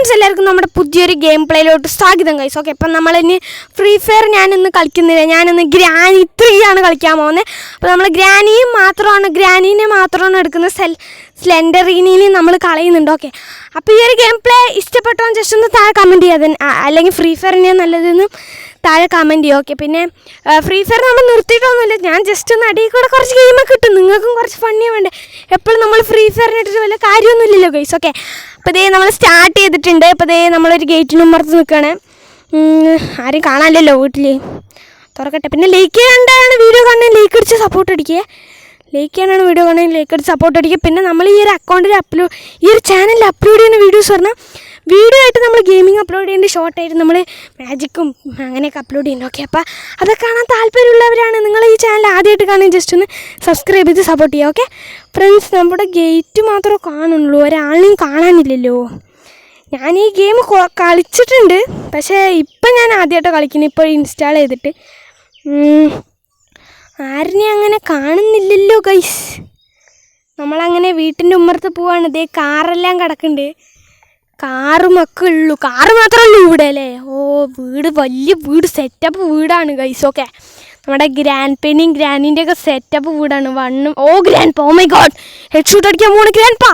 Friends എല്ലാവർക്കും നമ്മുടെ പുതിയൊരു ഗെയിം പ്ലേയിലോട്ട് സ്വാഗതം ഗൈസ്. ഓക്കെ, അപ്പം നമ്മളിനി ഫ്രീ ഫയർ ഞാനിന്ന് കളിക്കുന്നില്ല, ഞാനിന്ന് ഗ്രാനി 3 ആണ് കളിക്കാൻ പോകുന്നത്. അപ്പോൾ നമ്മൾ ഗ്രാനീനെ മാത്രമാണ് എടുക്കുന്നത്, സ്ലെൻഡറിനെ നമ്മൾ കളയുന്നുണ്ട്. ഓക്കെ, അപ്പോൾ ഈ ഒരു ഗെയിം പ്ലേ ഇഷ്ടപ്പെട്ടോ ജസ്റ്റ് ഒന്ന് താഴെ കമൻറ്റ് ചെയ്യാതെ, അല്ലെങ്കിൽ ഫ്രീ ഫയറിനെ നല്ലതെന്നും താഴെ കമൻറ്റ് ചെയ്യും. ഓക്കെ, പിന്നെ ഫ്രീ ഫയർ നമ്മൾ നിർത്തിയിട്ടൊന്നുമില്ല, ഞാൻ ജസ്റ്റ് ഒന്ന് അടിയിൽ കൂടെ കുറച്ച് ഗെയിമൊക്കെ കിട്ടും, നിങ്ങൾക്കും കുറച്ച് ഫണ്ണി വേണ്ടേ. എപ്പോഴും നമ്മൾ ഫ്രീ ഫയറിനിട്ടിട്ട് വല്ല കാര്യമൊന്നുമില്ലല്ലോ ഗൈസ്. ഓക്കെ, അപ്പോൾ ഇതേ നമ്മൾ സ്റ്റാർട്ട് ചെയ്തിട്ടുണ്ട്. അപ്പോൾ ഇതേ നമ്മളൊരു ഗേറ്റിന് പുറത്ത് നിൽക്കുകയാണ്, ആരും കാണാമല്ലോ വീട്ടിൽ. തുറക്കട്ടെ. പിന്നെ ലൈക്ക് ചെയ്യാണ്ടാണ് വീഡിയോ കാണാൻ ലൈക്ക് അടിച്ച് സപ്പോർട്ട് അടിക്കുക, ലൈക്ക് ചെയ്യാനാണ് വീഡിയോ കാണാൻ ലൈക്ക് അടിച്ച് സപ്പോർട്ട് അടിക്കുക. പിന്നെ നമ്മൾ ഈ ഒരു അക്കൗണ്ടിൽ ഈ ഒരു ചാനലിൽ അപ്ലോഡ് ചെയ്യുന്ന വീഡിയോസ് പറഞ്ഞാൽ വീഡിയോ ആയിട്ട് നമ്മൾ ഗെയിമിങ് അപ്ലോഡ് ചെയ്യുന്നുണ്ട്, ഷോർട്ടായിട്ട് നമ്മൾ മാജിക്കും അങ്ങനെയൊക്കെ അപ്ലോഡ് ചെയ്യുന്നുണ്ട്. ഓക്കെ, അപ്പോൾ അതൊക്കെ കാണാൻ താല്പര്യമുള്ളവരാണ് നിങ്ങൾ ഈ ചാനൽ ആദ്യമായിട്ട് കാണാൻ ജസ്റ്റ് ഒന്ന് സബ്സ്ക്രൈബ് ചെയ്ത് സപ്പോർട്ട് ചെയ്യുക. ഓക്കെ ഫ്രണ്ട്സ്, നമ്മുടെ ഗേറ്റ് മാത്രമേ കാണുള്ളൂ, ഒരാളെയും കാണാനില്ലല്ലോ. ഞാൻ ഈ ഗെയിം കളിച്ചിട്ടുണ്ട്, പക്ഷേ ഇപ്പം ഞാൻ ആദ്യമായിട്ട് കളിക്കുന്നത്, ഇപ്പോൾ ഇൻസ്റ്റാൾ ചെയ്തിട്ട്. ആരിനെ അങ്ങനെ കാണുന്നില്ലല്ലോ ഗൈസ്. നമ്മളങ്ങനെ വീട്ടിൻ്റെ ഉമ്മറത്ത് പോവാണ്. ഇതേ കാറെല്ലാം കിടക്കുന്നുണ്ട്, കാറ് മക്കളുള്ളൂ, കാറ് മാത്രമേ ഉള്ളൂ ഇവിടെ അല്ലേ. വീട് വലിയ വീട്, സെറ്റപ്പ് വീടാണ് ഗൈസ്. ഓക്കെ, നമ്മുടെ ഗ്രാൻഡ് പെനിയും ഗ്രാൻഡിൻ്റെ ഒക്കെ സെറ്റപ്പ് വീടാണ്. Grand oh my god, head shoot അടിക്കാൻ പോകണം ഗ്രാൻഡ് പാ.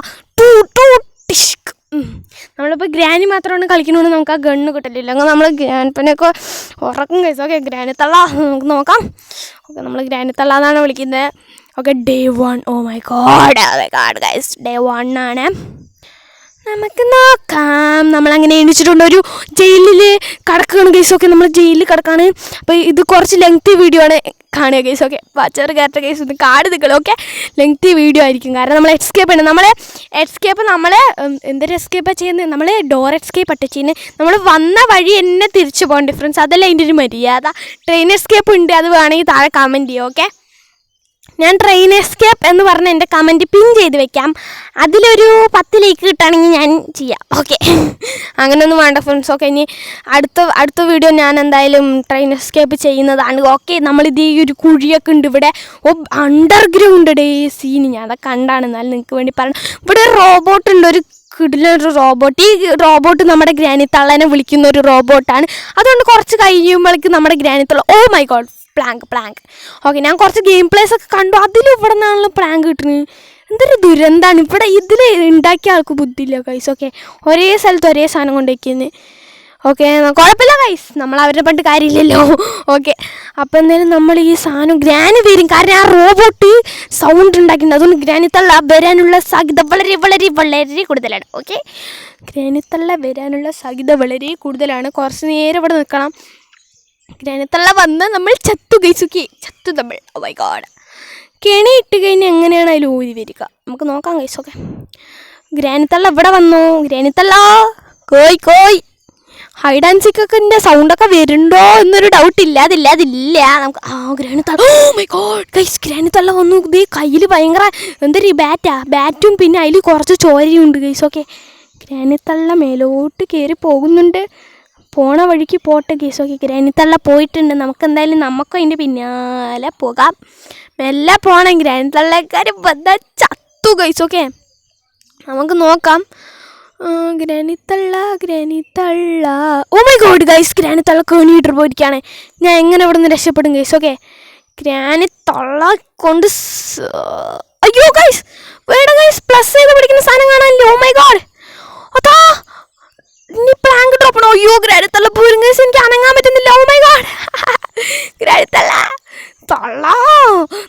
നമ്മളിപ്പോൾ ഗ്രാനി മാത്രമാണ് കളിക്കണമെന്ന് നമുക്ക് ആ ഗണ്ണ് കിട്ടില്ല, അങ്ങനെ നമ്മൾ ഗ്രാൻഡ് പെനൊക്കെ ഉറക്കും ഗൈസ്. ഓക്കെ, ഗ്രാനി തള്ള നമുക്ക് നോക്കാം. ഓക്കെ, നമ്മൾ ഗ്രാനി തള്ള എന്നാണ് വിളിക്കുന്നത്. Okay, day 1. Oh my god guys, day 1 ആണ്. നമുക്ക് നോക്കാം. നമ്മളങ്ങനെ എണീച്ചിട്ടുണ്ട്, ഒരു ജയിലിൽ കിടക്കുകയാണ് ഗൈസ്. ഓക്കെ, നമ്മൾ ജയിലിൽ കിടക്കുകയാണ്. അപ്പോൾ ഇത് കുറച്ച് ലെങ്തി വീഡിയോ ആണ് കാണുക ഗൈസ്. ഓക്കെ, പച്ചർ കയറ്റ ഗൈസ്, ഇത് കാട് നിൽക്കണം. ഓക്കെ, ലെങ്തി വീഡിയോ ആയിരിക്കും, കാരണം നമ്മൾ എസ്കേപ്പ് ഉണ്ട്. നമ്മൾ എന്തൊരു എസ്കേപ്പാണ് ചെയ്യുന്നത്, നമ്മൾ ഡോർ എസ്കേപ്പ് അട്ട ചെയ്യുന്നത്. നമ്മൾ വന്ന വഴി എന്നെ തിരിച്ചു പോകാൻ ഡിഫറൻസ്, അതല്ല അതിൻ്റെ ഒരു മര്യാദ. ട്രെയിൻ എസ്കേപ്പ് ഉണ്ട്, അത് വേണമെങ്കിൽ താഴെ കമൻറ്റ് ചെയ്യുക. ഓക്കെ, ഞാൻ ട്രെയിൻ എസ്കേപ്പ് എന്ന് പറഞ്ഞ് എൻ്റെ കമൻറ്റ് പിൻ ചെയ്ത് വെക്കാം, അതിലൊരു 10 ലൈക്ക് കിട്ടുകയാണെങ്കിൽ ഞാൻ ചെയ്യാം. ഓക്കെ, അങ്ങനെയൊന്നും വേണ്ട ഫ്രണ്ട്സ്. ഓക്കെ, ഇനി അടുത്ത വീഡിയോ ഞാൻ എന്തായാലും ട്രെയിൻ എസ്കേപ്പ് ചെയ്യുന്നതാണ്. ഓക്കെ, നമ്മളിത് ഈ ഒരു കുഴിയൊക്കെ ഉണ്ട് ഇവിടെ, അണ്ടർഗ്രൗണ്ട് ഡേ സീന് ഞാൻ അതൊക്കെ കണ്ടാണ്, എന്നാലും നിങ്ങൾക്ക് വേണ്ടി പറയണം. ഇവിടെ റോബോട്ട് ഉണ്ട്, ഒരു കിടിലൊരു റോബോട്ട്. ഈ റോബോട്ട് നമ്മുടെ ഗ്രാനി തള്ളനെ വിളിക്കുന്ന ഒരു റോബോട്ടാണ്. അതുകൊണ്ട് കുറച്ച് കഴിയുമ്പോഴേക്ക് നമ്മുടെ ഗ്രാനി തള്ള oh my god plank. Okay, ഞാൻ കുറച്ച് ഗെയിം പ്ലേസ് ഒക്കെ കണ്ടു, അതിലും ഇവിടെ നിന്നാണല്ലോ പ്ലാങ്ക് കിട്ടുന്നത്. എന്തൊരു ദുരന്തമാണ് ഇവിടെ, ഇതിൽ ഉണ്ടാക്കിയ ആൾക്ക് ബുദ്ധിയില്ല ഗൈസ്. ഓക്കെ, ഒരേ സ്ഥലത്ത് ഒരേ സാധനം കൊണ്ട് വയ്ക്കുന്നത്. ഓക്കെ, കുഴപ്പമില്ല ഗൈസ്, നമ്മൾ അവരുടെ പണ്ട് കാര്യമില്ലല്ലോ. ഓക്കെ, അപ്പോൾ എന്തായാലും നമ്മൾ ഈ സാധനം ഗ്രാനി വരും, കാരണം ആ റോബോട്ട് സൗണ്ട് ഉണ്ടാക്കിയിട്ടുണ്ട്, അതുകൊണ്ട് ഗ്രാനി തള്ള വരാനുള്ള സാധ്യത വളരെ വളരെ വളരെ കൂടുതലാണ്. ഓക്കെ, ഗ്രാനി തള്ള വരാനുള്ള സാധ്യത വളരെ കൂടുതലാണ്. കുറച്ച് നേരം ഇവിടെ നിൽക്കണം. ഗ്രാനിത്തള്ള വന്ന് നമ്മൾ ചത്തു ഗൈസുക്കി, ചത്തു നമ്മൾ. ഓ മൈ ഗോഡ്, കെണി ഇട്ട് കഴിഞ്ഞാൽ എങ്ങനെയാണ് അതിൽ ഊരി വരിക, നമുക്ക് നോക്കാം ഗൈസ്. ഓക്കെ, ഗ്രാനിത്തള്ള ഇവിടെ വന്നു. ഗ്രാനിത്തള്ള കോയ് ഹൈഡ് ആൻഡ് സീക്കൊക്കെ എൻ്റെ സൗണ്ടൊക്കെ വരുന്നുണ്ടോ എന്നൊരു ഡൗട്ടില്ല, അതില്ല നമുക്ക്. ഗ്രാനിത്തള്ള ഓ മൈ ഗോഡ് ഗൈസ്, ഗ്രാനിത്തള്ള വന്നു. ഇതേ കയ്യിൽ ഭയങ്കര എന്തൊരു ബാറ്റും പിന്നെ അതിൽ കുറച്ച് ചോരയുണ്ട് ഗൈസ്. ഓക്കെ, ഗ്രാനിത്തള്ള മേലോട്ട് കയറി പോകുന്നുണ്ട്, പോണ വഴിക്ക് പോട്ടെ ഗൈസ്. ഓക്കെ, ഗ്രാനിത്തള്ള പോയിട്ടുണ്ട്, നമുക്ക് എന്തായാലും നമുക്കും അതിൻ്റെ പിന്നാലെ പോകാം. മെല്ലെ പോകണം, ഗ്രാനിത്തള്ളക്കാർ വന്നാൽ ചത്തു ഗൈസ്. ഓക്കെ, നമുക്ക് നോക്കാം. ഗ്രാനിത്തള്ള ഓ മൈ ഗോഡ് ഗൈസ്, ഗ്രാനിത്തള്ള കേണിയിട്ട് പോയിരിക്കുകയാണ്. ഞാൻ എങ്ങനെ ഇവിടെ നിന്ന് രക്ഷപ്പെടും ഗൈസ്. ഓക്കെ, ഗ്രാനിത്തള്ള കൊണ്ട് അയ്യോ ഗൈസ്, വേണ്ട ഗൈസ്, പ്ലസ് ചെയ്ത് പിടിക്കുന്ന സാധനം കാണാനില്ല. ഓ മൈ ഗോഡ്, അതാ ഇനി പ്ലാങ്ക് ഡ്രോപ്പ് ആണോ? അയ്യോ ഗ്രാനിത്തള്ള പോരും ഗൈസ്, എനിക്ക് അനങ്ങാൻ പറ്റുന്നില്ല. ഓ മൈ ഗോഡ് ഗ്രാനിത്തള്ള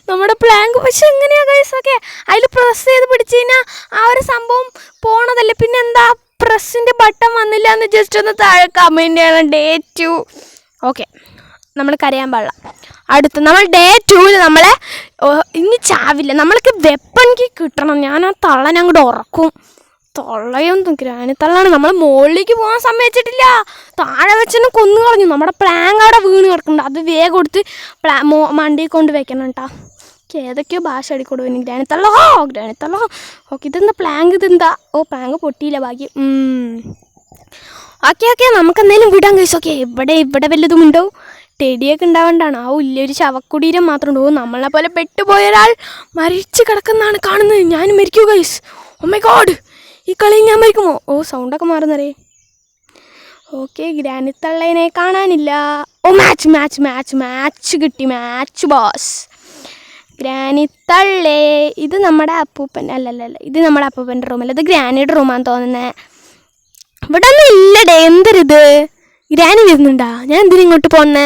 നമ്മുടെ പ്ലാങ്ക് പക്ഷെ എങ്ങനെയാ ഗൈസ്. ഓക്കെ, അതിൽ പ്രസ് ചെയ്ത് പിടിച്ചു കഴിഞ്ഞാൽ ആ ഒരു സംഭവം പോണതല്ലേ, പിന്നെ എന്താ പ്രസ്സിൻ്റെ ബട്ടൺ വന്നില്ല എന്ന് ജസ്റ്റ് ഒന്ന് താഴെ കമൻറ്റ് ചെയ്യണം. ഡേ 2. ഓക്കെ, നമ്മൾ കരയാൻ പാടില്ല. അടുത്ത നമ്മൾ ഡേ 2 നമ്മളെ ഇനി ചാവില്ല, നമ്മൾക്ക് വെപ്പണിക്ക് കിട്ടണം. ഞാൻ ആ തള്ളനെ അങ്ങോട്ട് ഉറക്കും. തൊള്ളയൊന്നും ഗ്രാനിത്തള്ളാണ്, നമ്മൾ മുകളിലേക്ക് പോകാൻ സമ്മതിച്ചിട്ടില്ല, താഴെ വെച്ചെന്നെ കൊന്നു കളഞ്ഞു. നമ്മുടെ പ്ലാങ്ക് അവിടെ വീണ് കിടക്കുന്നുണ്ട്, അത് വേഗം കൊടുത്ത് മണ്ടിയിൽ കൊണ്ട് വെക്കണം കേട്ടോ. ഏതൊക്കെയോ ഭാഷ അടിക്കൊടുവിന് ഗ്രാനിത്തള്ള ഗ്രാനിത്തള്ള. ഓക്കെ, ഇതെന്താ പ്ലാങ്ക്, ഇതെന്താ? പ്ലാങ്ക് പൊട്ടിയില്ല ബാക്കി. ഓക്കെ, നമുക്ക് എന്തായാലും വിടാൻ കഴിച്ചു. ഓക്കെ, ഇവിടെ വല്ലതും ഉണ്ടോ? ടെടിയൊക്കെ ഉണ്ടാവേണ്ടാണ്. ഇല്ല, ഒരു ശവക്കുടീരം മാത്രം ഉണ്ടോ? നമ്മളെ പോലെ പെട്ടുപോയ ഒരാൾ മരിച്ച് കിടക്കുന്നതാണ് കാണുന്നത്. ഞാനും മരിക്കൂ ഗൈസ്. ഓ മൈ ഗോഡ്, ഈ കളിയിൽ ഞാൻ മരിക്കുമോ? സൗണ്ടൊക്കെ മാറുന്നറിയേ. ഓക്കെ, ഗ്രാനിത്തള്ളേനെ കാണാനില്ല. ഓ, മാച്ച് കിട്ടി, മാച്ച് ബോസ്. ഗ്രാനിത്തള്ളേ, ഇത് നമ്മുടെ അപ്പൂപ്പൻ അല്ലല്ല, ഇത് നമ്മുടെ അപ്പൂപ്പൻ്റെ റൂമല്ല, ഇത് ഗ്രാനിയുടെ റൂമാണെന്ന് തോന്നുന്നത്. ഇവിടെ ഒന്നും ഇല്ലടേ, എന്തരിത്? ഗ്രാനി വരുന്നുണ്ടാ? ഞാൻ എന്തിനും ഇങ്ങോട്ട് പോന്നെ?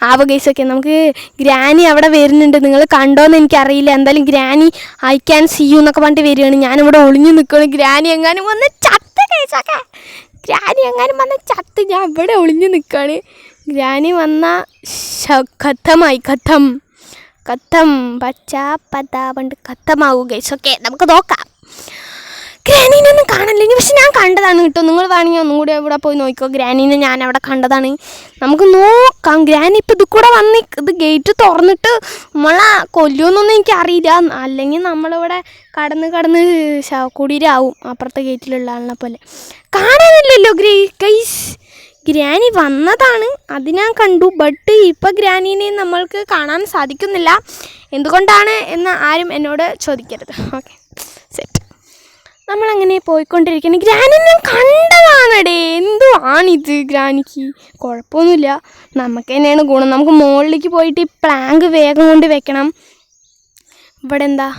ആവോ ഗൈസൊക്കെ, നമുക്ക് ഗ്രാനി അവിടെ വരുന്നുണ്ട്. നിങ്ങൾ കണ്ടോന്ന് എനിക്കറിയില്ല. എന്തായാലും granny I can see you എന്നൊക്കെ പറഞ്ഞിട്ട് വരികയാണ്. ഞാനിവിടെ ഒളിഞ്ഞു നിൽക്കുകയാണ്. ഗ്രാനി എങ്ങാനും വന്ന് ചത്ത് ഗൈസൊക്കെ, ഗ്രാനി എങ്ങാനും വന്ന് ചത്ത്. ഞാൻ ഇവിടെ ഒളിഞ്ഞു നിൽക്കുകയാണ്. ഗ്രാനി വന്ന ഖത്തം പച്ച പത പണ്ട് ഖത്തമാവൂ ഗൈസൊക്കെ. നമുക്ക് നോക്കാം. ഗ്രാനീനൊന്നും കാണലില്ല, പക്ഷെ ഞാൻ കണ്ടതാണ് കേട്ടോ. നിങ്ങൾ വേണമെങ്കിൽ ഒന്നും കൂടി ഇവിടെ പോയി നോക്കിക്കോ. ഗ്രാനീനെ ഞാൻ അവിടെ കണ്ടതാണ്. നമുക്ക് നോക്കാം. ഗ്രാനി ഇപ്പം ഇത് കൂടെ വന്ന് ഇത് ഗേറ്റ് തുറന്നിട്ട് നമ്മളെ കൊല്ലുമെന്നൊന്നും എനിക്കറിയില്ല. അല്ലെങ്കിൽ നമ്മളിവിടെ കടന്ന് കുടിയിലാവും അപ്പുറത്തെ ഗേറ്റിലുള്ള ആളിനെ പോലെ. കാണാനില്ലല്ലോ ഗൈസ്. ഗ്രാനി വന്നതാണ്, അത് ഞാൻ കണ്ടു. ബട്ട് ഇപ്പം ഗ്രാനീനെ നമ്മൾക്ക് കാണാൻ സാധിക്കുന്നില്ല. എന്തുകൊണ്ടാണ് എന്ന് ആരും എന്നോട് ചോദിക്കരുത്. Okay, set. നമ്മളങ്ങനെ പോയിക്കൊണ്ടിരിക്കുന്നു. ഗ്രാനിനെ കണ്ടതാണടേ. എന്തുവാണിത്? ഗ്രാനിക്ക് കുഴപ്പമൊന്നുമില്ല, നമുക്ക് തന്നെയാണ് ഗുണം. നമുക്ക് മുകളിലേക്ക് പോയിട്ട് ഈ പ്ലാങ്ക് വേഗം കൊണ്ട് വെക്കണം. ഇവിടെ എന്താ?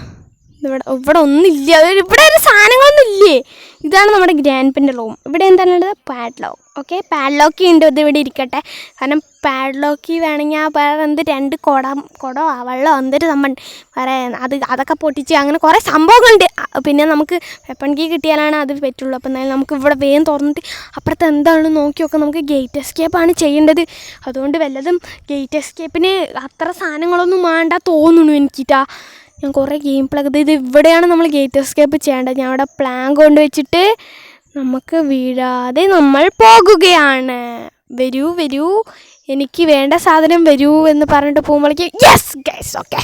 ഇവിടെ ഒന്നുമില്ല. ഇവിടെ ഒരു സാധനങ്ങളൊന്നും ഇല്ലേ? ഇതാണ് നമ്മുടെ ഗ്രാൻഡ്പൻ്റെ റൂം. ഇവിടെ എന്താണുള്ളത്? പാഡ്ലോക്ക്. ഓക്കെ, പാഡ്ലോക്ക് ഉണ്ട്. ഇത് ഇവിടെ ഇരിക്കട്ടെ. കാരണം പാഡ്ലോക്ക് വേണമെങ്കിൽ വേറെ എന്ത് 2 കുടോ വെള്ളമോ എന്തൊരു സംഭവം വേറെ അതൊക്കെ പൊട്ടിച്ച് അങ്ങനെ കുറേ സംഭവങ്ങളുണ്ട്. പിന്നെ നമുക്ക് വെപ്പൺ കീ കിട്ടിയാലാണ് അത് പറ്റുള്ളൂ. അപ്പോൾ എന്നാലും നമുക്ക് ഇവിടെ വേഗം തുറന്നിട്ട് അപ്പുറത്ത് എന്താണെന്ന് നോക്കി നോക്കാം. നമുക്ക് ഗേറ്റ് എസ്കേപ്പാണ് ചെയ്യേണ്ടത്. അതുകൊണ്ട് വല്ലതും ഗേറ്റ് എസ്കേപ്പിന് അത്ര സാധനങ്ങളൊന്നും വേണ്ട തോന്നുന്നു എനിക്കിട്ടാ. ഞാൻ കുറേ ഗെയിം പ്ലഗ് ഇത് ഇവിടെയാണ് നമ്മൾ ഗേറ്റ് എസ്കേപ്പ് ചെയ്യേണ്ടത്. ഞാൻ അവിടെ പ്ലാൻ കൊണ്ട് വെച്ചിട്ട് നമുക്ക് വീഴാതെ നമ്മൾ പോകുകയാണ്. വരൂ, എനിക്ക് വേണ്ട സാധനം വരൂ എന്ന് പറഞ്ഞിട്ട് പോകുമ്പോഴേക്ക് യെസ് ഗൈസ്. ഓക്കെ,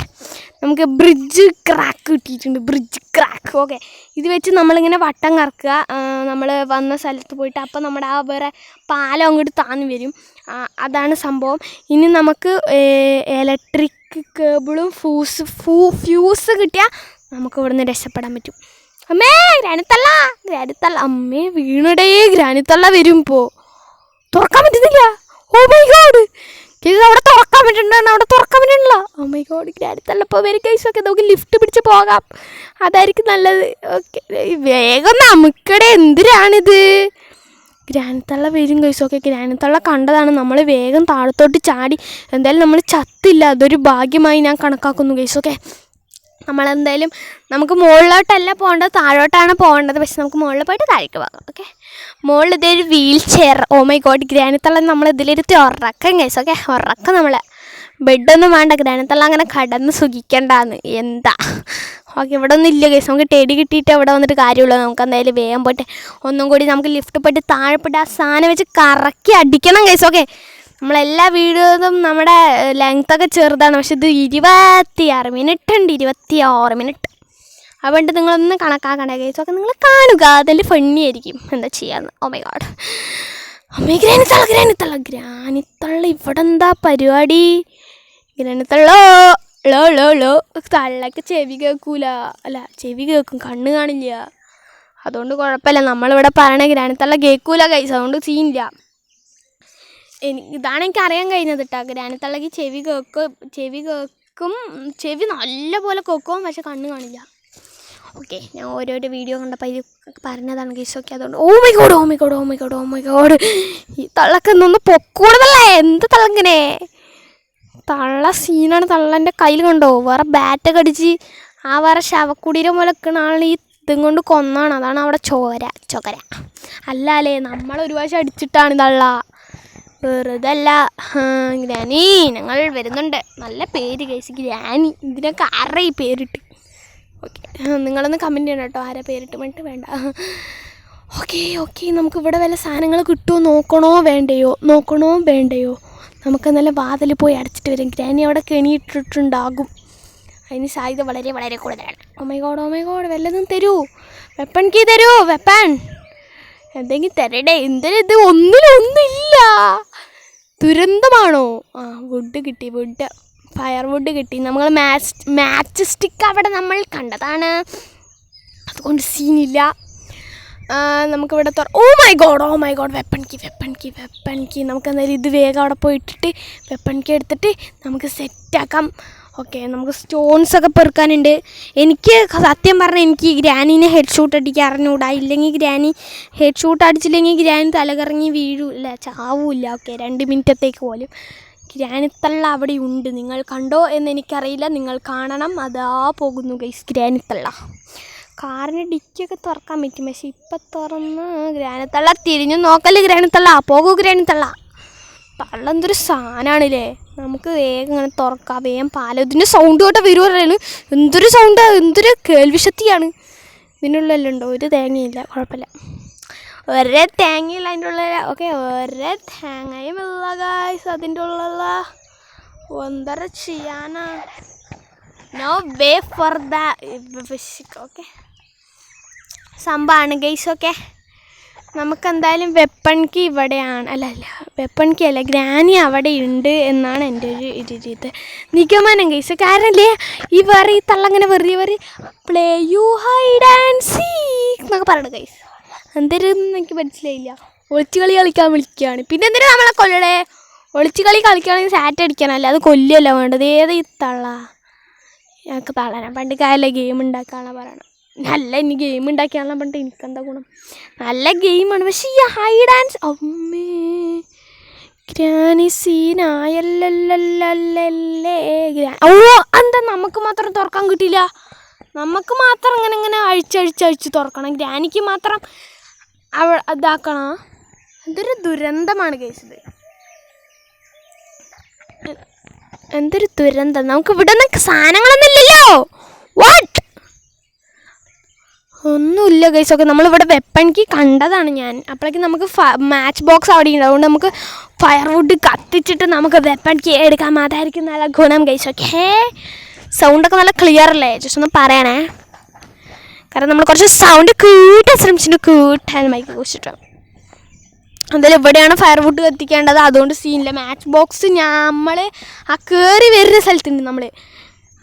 നമുക്ക് ബ്രിഡ്ജ് ക്രാക്ക് കിട്ടിയിട്ടുണ്ട്. Bridge crack. ഓക്കെ, ഇത് വെച്ച് നമ്മളിങ്ങനെ വട്ടം കറക്കുക. നമ്മൾ വന്ന സ്ഥലത്ത് പോയിട്ട് അപ്പോൾ നമ്മുടെ ആ വേറെ പാലം അങ്ങോട്ട് താന്ന് വരും. അതാണ് സംഭവം. ഇനി നമുക്ക് ഇലക്ട്രിക് കേബിളും ഫ്യൂസ് കിട്ടിയാൽ നമുക്ക് ഇവിടുന്ന് രക്ഷപ്പെടാൻ പറ്റും. അമ്മേ, ഗ്രാനിത്തള്ള അമ്മേ വീണടേ. ഗ്രാനിത്തള്ള വരും. ഇപ്പോൾ തുറക്കാൻ പറ്റുന്നില്ല. ഓ മൈ ഗോഡ്, അവിടെ തുറക്കാൻ പറ്റുന്നില്ല. ഓ മൈ ഗോഡ്, ഗ്രാനിത്തള്ള ഇപ്പോൾ വരും ഗൈസൊക്കെ. നമുക്ക് ലിഫ്റ്റ് പിടിച്ച് പോകാം, അതായിരിക്കും നല്ലത്. ഓക്കെ, വേഗം നമുക്കടെ. എന്തിനാണിത്? ഗ്രാനിത്തള്ള വരും ഗൈസൊക്കെ. ഗ്രാനിത്തള്ള കണ്ടതാണ്. നമ്മൾ വേഗം താഴത്തോട്ട് ചാടി. എന്തായാലും നമ്മൾ ചത്തില്ല, അതൊരു ഭാഗ്യമായി ഞാൻ കണക്കാക്കുന്നു ഗൈസൊക്കെ. നമ്മളെന്തായാലും നമുക്ക് മുകളിലോട്ടല്ല പോകേണ്ടത്, താഴോട്ടാണ് പോകേണ്ടത്. പക്ഷെ നമുക്ക് മുകളിൽ പോയിട്ട് താഴേക്ക് പോകാം. ഓക്കെ, മുകളിൽ ഇതൊരു wheelchair. Oh my god, ഗ്രാനിത്തള്ള നമ്മൾ ഇതിലിരുത്തി ഉറക്കം ഗൈസൊക്കെ. ഉറക്കം നമ്മൾ ബെഡൊന്നും വേണ്ട. ഗ്രാനിത്തള്ള അങ്ങനെ കടന്ന് സുഖിക്കണ്ടാന്ന് എന്താ. ഓക്കെ, ഇവിടെ ഒന്നും ഇല്ല ഗൈസ്. നമുക്ക് ടെടി കിട്ടിയിട്ട് അവിടെ വന്നിട്ട് കാര്യമുള്ളൂ. നമുക്ക് എന്തായാലും വേഗം പോയിട്ട് ഒന്നും കൂടി നമുക്ക് ലിഫ്റ്റ് പോയിട്ട് താഴെ പോയിട്ട് ആ സാധനം വെച്ച് കറക്കി അടിക്കണം ഗൈസ്. ഓക്കെ, നമ്മളെല്ലാ വീഡിയോസും നമ്മുടെ ലെങ്ത്തൊക്കെ ചെറുതാണ്, പക്ഷെ ഇത് 26 മിനിറ്റ് ഉണ്ട്. 26 മിനിറ്റ്. അതുകൊണ്ട് നിങ്ങളൊന്ന് കണക്കാക്കണ്ട ഗൈസ്. ഒക്കെ നിങ്ങൾ കാണുക, അതിൽ ഫണ്ണി ആയിരിക്കും. എന്താ ചെയ്യാന്ന്. ഓ മൈ ഗോഡ്, അമ്മേ ഗ്രാനിത്തള്ള ഇവിടെ എന്താ പരിപാടി? ഗ്രാനിത്തള്ളോ തള്ളക്ക് ചെവി കേൾക്കൂല. അല്ല, ചെവി കേൾക്കും, കണ്ണ് കാണില്ല. അതുകൊണ്ട് കുഴപ്പമില്ല. നമ്മളിവിടെ പറയണ ഗ്രാനിത്തള്ള കേൾക്കൂല ഗൈസ്, അതുകൊണ്ട് സീനില്ല. ഇതാണ് എനിക്ക് അറിയാൻ കഴിഞ്ഞത് കേട്ടോ. ഗ്രാനിത്തള്ളക്ക് ചെവി കേൾക്കും, ചെവി നല്ല പോലെ കേൾക്കും, പക്ഷെ കണ്ണ് കാണില്ല. ഓക്കെ, ഞാൻ ഓരോരോ വീഡിയോ കണ്ടപ്പോൾ ഇത് പറഞ്ഞതാണ് ഗൈസ്. ഓക്കെ, അതുകൊണ്ട് ഓ മൈ ഗോഡ് ഈ തള്ളക്ക് എന്നൊന്ന് പൊക്കൂടുതല്ലേ? എന്ത് തള്ളങ്ങനെ? തള്ള സീനാണ്. തള്ളൻ്റെ കയ്യിൽ കണ്ടോ വേറെ ബാറ്റൊക്കെ അടിച്ച് ആ വേറെ ശവക്കുടീരം പോലെ നിൽക്കുന്ന ആൾ ഈ ഇതും കൊണ്ട് കൊന്നാണ്. അതാണ് അവിടെ ചൊകര അല്ലേ. നമ്മളൊരു പ്രാവശ്യം അടിച്ചിട്ടാണ് തള്ള, വെറുതല്ല. ഗ്രാനി ഞങ്ങൾ വരുന്നുണ്ട്. നല്ല പേര് ഗൈസ്, ഗ്രാനി. ഇതിനൊക്കെ ആരുടെ ഈ പേരിട്ട്? ഓക്കെ, നിങ്ങളൊന്ന് കമൻറ്റ് ചെയ്യണം കേട്ടോ, ആരാ പേരിട്ട് വേണ്ടിട്ട് വേണ്ട. ഓക്കെ, നമുക്ക് ഇവിടെ വല്ല സാധനങ്ങൾ കിട്ടുമോ നോക്കണോ വേണ്ടയോ? നമുക്ക് നല്ല വാതിൽ പോയി അടച്ചിട്ട് വരും. ഗ്രാനി അവിടെ കെണിയിട്ടിട്ടുണ്ടാകും, അതിന് സാധ്യത വളരെ വളരെ കൂടുതലാണ്. ഓ മൈ ഗോഡ്, വല്ലതും തരൂ. വെപ്പൺ കീ തരൂ. വെപ്പൺ എന്തെങ്കിലും തരടേ. ഇത് ഒന്നില്ല. ദുരന്തമാണോ? വുഡ് കിട്ടി. ഫയർ വുഡ് കിട്ടി. നമ്മൾ മാച്ച് സ്റ്റിക്ക് അവിടെ നമ്മൾ കണ്ടതാണ്, അതുകൊണ്ട് സീനില്ല. നമുക്കിവിടെ oh my god weapon key നമുക്ക് എന്തായാലും ഇത് വേഗം അവിടെ പോയിട്ടിട്ട് വെപ്പൺ കീ എടുത്തിട്ട് നമുക്ക് സെറ്റാക്കാം. ഓക്കെ, നമുക്ക് സ്റ്റോൺസൊക്കെ പെറുക്കാനുണ്ട്. എനിക്ക് സത്യം പറഞ്ഞാൽ എനിക്ക് ഗ്രാനീനെ ഹെഡ് ഷൂട്ട് അടിക്കാൻ അറിഞ്ഞൂടാ. ഇല്ലെങ്കിൽ ഗ്രാനി ഹെഡ് ഷൂട്ട് അടിച്ചില്ലെങ്കിൽ ഗ്രാനി തലകറങ്ങി വീഴില്ല, ചാവില്ല. ഓക്കെ, 2 മിനിറ്റത്തേക്ക് പോലും ഗ്രാനിത്തള്ള അവിടെ ഉണ്ട്. നിങ്ങൾ കണ്ടോ എന്ന് എനിക്കറിയില്ല, നിങ്ങൾ കാണണം. അതാ പോകുന്നു ഗൈസ് ഗ്രാനിത്തള്ള. കാറിന് ഡിക്കിയൊക്കെ തുറക്കാൻ പറ്റും, പക്ഷെ ഇപ്പം തുറന്ന് ഗ്രാനിത്തള്ള തിരിഞ്ഞു നോക്കല്. ഗ്രാനിത്തള്ള പോകൂ, ഗ്രാനിത്തള്ള തള്ള എന്തൊരു സാധനമാണല്ലേ. നമുക്ക് വേഗം ഇങ്ങനെ തുറക്കാം, വേഗം പാലം. ഇതിൻ്റെ സൗണ്ട് കേട്ടോ വരുവാണ്. എന്തൊരു സൗണ്ട്, എന്തൊരു കേൾവിശക്തിയാണ്. ഇതിനുള്ളിലെല്ലാം ഉണ്ടോ? ഒരു തേങ്ങയില്ല, കുഴപ്പമില്ല. ഒരേ തേങ്ങയില്ല അതിൻ്റെ ഉള്ളിൽ. ഓക്കെ, ഒരേ തേങ്ങയും ഇല്ല ഗായ്സ് അതിൻ്റെ ഉള്ളിലുള്ള. എന്തര ചെയ്യാനാ? No way for the okay സംഭവമാണ് ഗൈസ്. ഓക്കെ, നമുക്കെന്തായാലും വെപ്പൺ കീ ഇവിടെയാണ്. അല്ല വെപ്പൺ കീ അല്ല, ഗ്രാനി അവിടെ ഉണ്ട് എന്നാണ് എൻ്റെ ഒരു ഇത് നിഗമനം ഗൈസ്. കാരണം അല്ലേ ഈ തള്ളങ്ങനെ very play you hide and seek എന്നൊക്കെ പറയണം ഗൈസ്. എന്തൊരുന്ന് എനിക്ക് മനസ്സിലായില്ല. ഒളിച്ചു കളി കളിക്കാൻ വിളിക്കുകയാണ്. പിന്നെ എന്തിനാ നമ്മളെ കൊല്ലടേ? ഒളിച്ചു കളി കളിക്കുകയാണെങ്കിൽ സാറ്റ് അടിക്കാനല്ല, അത് കൊല്ലുമല്ല വേണ്ടത്. ഏത് ഈ തള്ള? ഞങ്ങൾക്ക് തള്ളാൻ പണ്ട് കാലം ഗെയിം ഉണ്ടാക്കാനാണ് പറയണം. നല്ല ഇനി ഗെയിം ഉണ്ടാക്കിയാണെന്ന് പറഞ്ഞിട്ട് എനിക്കെന്താ ഗുണം? നല്ല ഗെയിമാണ്, പക്ഷേ ഈ ഹൈഡ് ആൻഡ് അമ്മേ ഗ്രാനി സീനായല്ലേ. ഓ എന്താ നമുക്ക് മാത്രം തുറക്കാൻ കിട്ടിയില്ല? നമുക്ക് മാത്രം ഇങ്ങനെ അഴിച്ച് തുറക്കണം, ഗ്രാനിക്ക് മാത്രം ഇതാക്കണം. എന്തൊരു ദുരന്തമാണ് കേസത്, എന്തൊരു ദുരന്തം. നമുക്ക് ഇവിടെ നിന്ന് സാധനങ്ങളൊന്നും ഇല്ലല്ലോ. വാട്ട്? ഒന്നുമില്ല ഗൈസ്. ഒക്കെ നമ്മളിവിടെ വെപ്പൺക്ക് കണ്ടതാണ് ഞാൻ. അപ്പോഴേക്കും നമുക്ക് മാച്ച് ബോക്സ് അവിടെ ഉണ്ട്, അതുകൊണ്ട് നമുക്ക് ഫയർവുഡ് കത്തിച്ചിട്ട് നമുക്ക് വെപ്പൺക്ക് എടുക്കാം. അതായിരിക്കും നല്ല ഗുണം ഗൈസ്. ഓക്കെ, സൗണ്ടൊക്കെ നല്ല ക്ലിയർ അല്ലേ? ജസ്റ്റ് ഒന്ന് പറയണേ, കാരണം നമ്മൾ കുറച്ച് സൗണ്ട് കൂട്ടാൻ കൂട്ടാൻ മൈക്ക് കുറിച്ചിട്ട്. എന്തായാലും ഇവിടെയാണ് ഫയർവുഡ് കത്തിക്കേണ്ടത്, അതുകൊണ്ട് സീനില്ല. മാച്ച് ബോക്സ് നമ്മൾ ആ കയറി വരുന്ന സ്ഥലത്തുണ്ട്. നമ്മൾ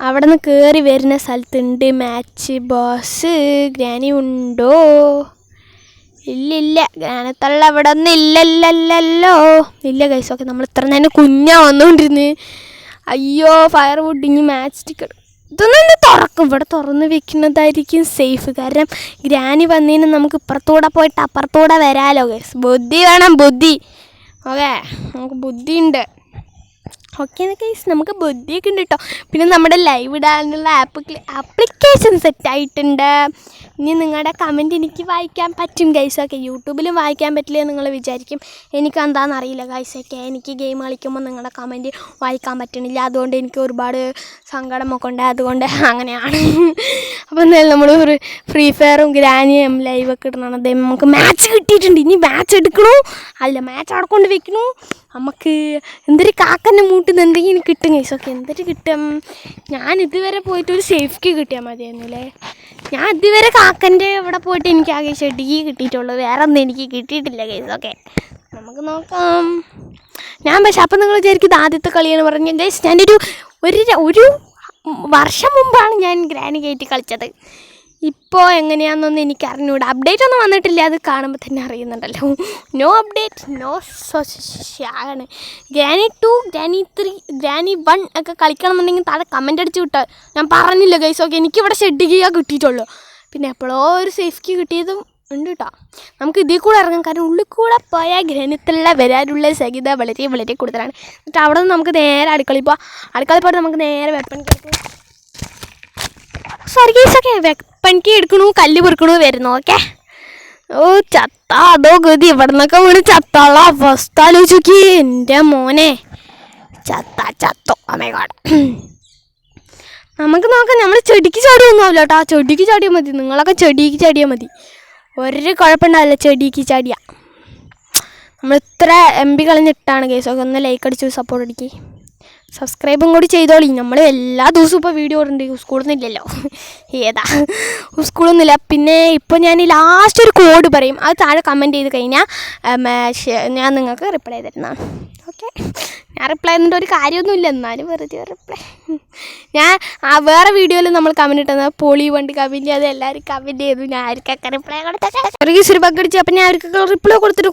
അവിടെ നിന്ന് കയറി വരുന്ന സ്ഥലത്തുണ്ട് മാച്ച് ബോക്സ്. ഗ്രാനി ഉണ്ടോ? ഇല്ലില്ല, ഗ്രാനത്തള്ള അവിടെ ഒന്നും ഇല്ലല്ലോ. ഇല്ല ഗൈസ്. ഓക്കെ, നമ്മൾ ഇത്ര നേരം കുഞ്ഞാ വന്നുകൊണ്ടിരുന്ന്. അയ്യോ ഫയർവുഡ്, ഇനി മാച്ച് സ്റ്റിക്ക് ഇതൊന്നും തുറക്കും. ഇവിടെ തുറന്ന് വെക്കുന്നതായിരിക്കും സേഫ്, കാരണം ഗ്രാനി വന്നതിന് നമുക്ക് ഇപ്പുറത്തൂടെ പോയിട്ട് അപ്പുറത്തൂടെ വരാമല്ലോ ഗൈസ്. ബുദ്ധി വേണം, ബുദ്ധി. ഓക്കെ, നമുക്ക് ബുദ്ധിയുണ്ട്. ഓക്കെ ഗൈസ്, നമുക്ക് ബുദ്ധിയൊക്കെ ഉണ്ട് കേട്ടോ. പിന്നെ നമ്മുടെ ലൈവ് ഇടാനുള്ള ആപ്ലിക്കേഷൻ സെറ്റായിട്ടുണ്ട്. ഇനി നിങ്ങളുടെ കമൻറ്റ് എനിക്ക് വായിക്കാൻ പറ്റും ഗൈസ്. ഓക്കെ, യൂട്യൂബിലും വായിക്കാൻ പറ്റില്ല നിങ്ങൾ വിചാരിക്കും. എനിക്കെന്താണെന്നറിയില്ല ഗൈസ്. ഓക്കെ, എനിക്ക് ഗെയിം കളിക്കുമ്പോൾ നിങ്ങളുടെ കമൻറ്റ് വായിക്കാൻ പറ്റണില്ല, അതുകൊണ്ട് എനിക്ക് ഒരുപാട് സങ്കടമൊക്കെ ഉണ്ട്, അതുകൊണ്ട് അങ്ങനെയാണ്. അപ്പോൾ എന്തായാലും നമ്മൾ ഒരു ഫ്രീ ഫയറും ഗ്രാനിയും ലൈവൊക്കെ ഇടണം. അതേ നമുക്ക് മാച്ച് കിട്ടിയിട്ടുണ്ട്. ഇനി മാച്ച് എടുക്കണോ? അല്ല, മാച്ച് അവിടെ കൊണ്ട് വെക്കണോ? നമുക്ക് എന്തൊരു കാക്കൻ്റെ മൂട്ടിൽ എന്തെങ്കിലും കിട്ടും ഗൈസ്. ഓക്കെ, എന്തൊരു കിട്ടും? ഞാൻ ഇതുവരെ പോയിട്ട് ഒരു സേഫ്റ്റി കിട്ടിയാൽ മതിയായിരുന്നു അല്ലേ. ഞാൻ ഇതുവരെ കാക്കൻ്റെ ഇവിടെ പോയിട്ട് എനിക്ക് ആകെ ഷെഡിക്ക് കിട്ടിയിട്ടുള്ളൂ, വേറെ ഒന്നും എനിക്ക് കിട്ടിയിട്ടില്ല ഗൈസ്. ഓക്കെ, നമുക്ക് നോക്കാം. ഞാൻ പക്ഷെ അപ്പം നിങ്ങൾ വിചാരിക്കും ഇത് ആദ്യത്തെ കളിയാണ് പറഞ്ഞത് ഗൈസ്. ഞാനൊരു ഒരു വർഷം മുമ്പാണ് ഞാൻ ഗ്രാനി കയറ്റി കളിച്ചത്. ഇപ്പോൾ എങ്ങനെയാണെന്നൊന്നും എനിക്ക് അറിഞ്ഞൂടാ. അപ്ഡേറ്റ് ഒന്നും വന്നിട്ടില്ല, അത് കാണുമ്പോൾ തന്നെ അറിയുന്നുണ്ടല്ലോ. നോ അപ്ഡേറ്റ്, നോ ആണ്. ഗ്രാനി 2, ഗ്രാനി 3, ഗ്രാനി 1 ഒക്കെ കളിക്കണമെന്നുണ്ടെങ്കിൽ താഴെ കമൻ്റ് അടിച്ച് വിട്ടാൽ. ഞാൻ പറഞ്ഞില്ല ഗൈസ്. ഓക്കെ, എനിക്കിവിടെ ഷെഡിക്കുക കിട്ടിയിട്ടുള്ളൂ. പിന്നെ എപ്പോഴോ ഒരു സേഫ്റ്റി കിട്ടിയതും ഉണ്ട് കേട്ടോ. നമുക്ക് ഇതിൽ കൂടെ ഇറങ്ങാം, കാരണം ഉള്ളിൽ കൂടെ പോയാൽ ഗ്രഹണത്തിലുള്ള വരാനുള്ള സാധ്യത വളരെ വളരെ കൂടുതലാണ്. എന്നിട്ട് അവിടെ നിന്ന് നമുക്ക് നേരെ അടുക്കളയിൽ പോവാം. അടുക്കളയിൽ പോയിട്ട് നമുക്ക് നേരെ വെപ്പൺ വെപ്പൺക്ക് എടുക്കണു, കല്ല് പെറുക്കണു വരുന്നു. ഓക്കെ, ഓ ചത്ത അതോ ഗതി. ഇവിടെ നിന്നൊക്കെ വീണ് ചത്തുള്ള അവസ്ഥ ആലോചിച്ച് നോക്കി എൻ്റെ മോനെ. ചത്തോ അമ്മേകാട്. നമുക്ക് നോക്കാം, നമ്മൾ ചെടിക്ക് ചാടിയൊന്നും ആവില്ല കേട്ടോ. ചെടിക്ക് ചാടിയാൽ മതി, നിങ്ങളൊക്കെ ചെടിക്ക് ചാടിയാൽ മതി, ഒരു കുഴപ്പമുണ്ടാവില്ല. ചെടിക്ക് ചാടിയാൽ നമ്മൾ ഇത്ര MB കളഞ്ഞിട്ടാണ് കേസ്. ഒക്കെ ഒന്ന് ലൈക്ക് അടിച്ചു സപ്പോർട്ട് അടിക്കുക, സബ്സ്ക്രൈബും കൂടി ചെയ്തോളി. നമ്മൾ എല്ലാ ദിവസവും ഇപ്പോൾ വീഡിയോ ഇടുന്നുണ്ട്. സ്കൂളൊന്നും ഇല്ലല്ലോ, ഏതാ സ്കൂളൊന്നുമില്ല. പിന്നെ ഇപ്പോൾ ഞാൻ ലാസ്റ്റ് ഒരു കോഡ് പറയും, അത് താഴെ കമൻറ്റ് ചെയ്ത് കഴിഞ്ഞാൽ ഞാൻ നിങ്ങൾക്ക് റിപ്ലൈ തരുന്നതാണ്. ഓക്കെ, ഞാൻ റിപ്ലൈ ചെയ്യുന്നുണ്ട് ഒരു കാര്യമൊന്നുമില്ല, എന്നാലും വെറുതെ റിപ്ലൈ. ഞാൻ വേറെ വീഡിയോയിൽ നമ്മൾ കമൻറ്റ് ഇട്ടത് പൊളി വണ്ടി കമൻറ്റ് അത് എല്ലാവരും കമൻറ്റ് ചെയ്തു. ഞാൻ ആർക്കൊക്കെ റിപ്ലൈ കൊടുത്തൊക്കെ ഒരു ബഗ് അടിച്ചു. അപ്പം ഞാൻ അവർക്കൊക്കെ റിപ്ലൈ കൊടുത്തിട്ട്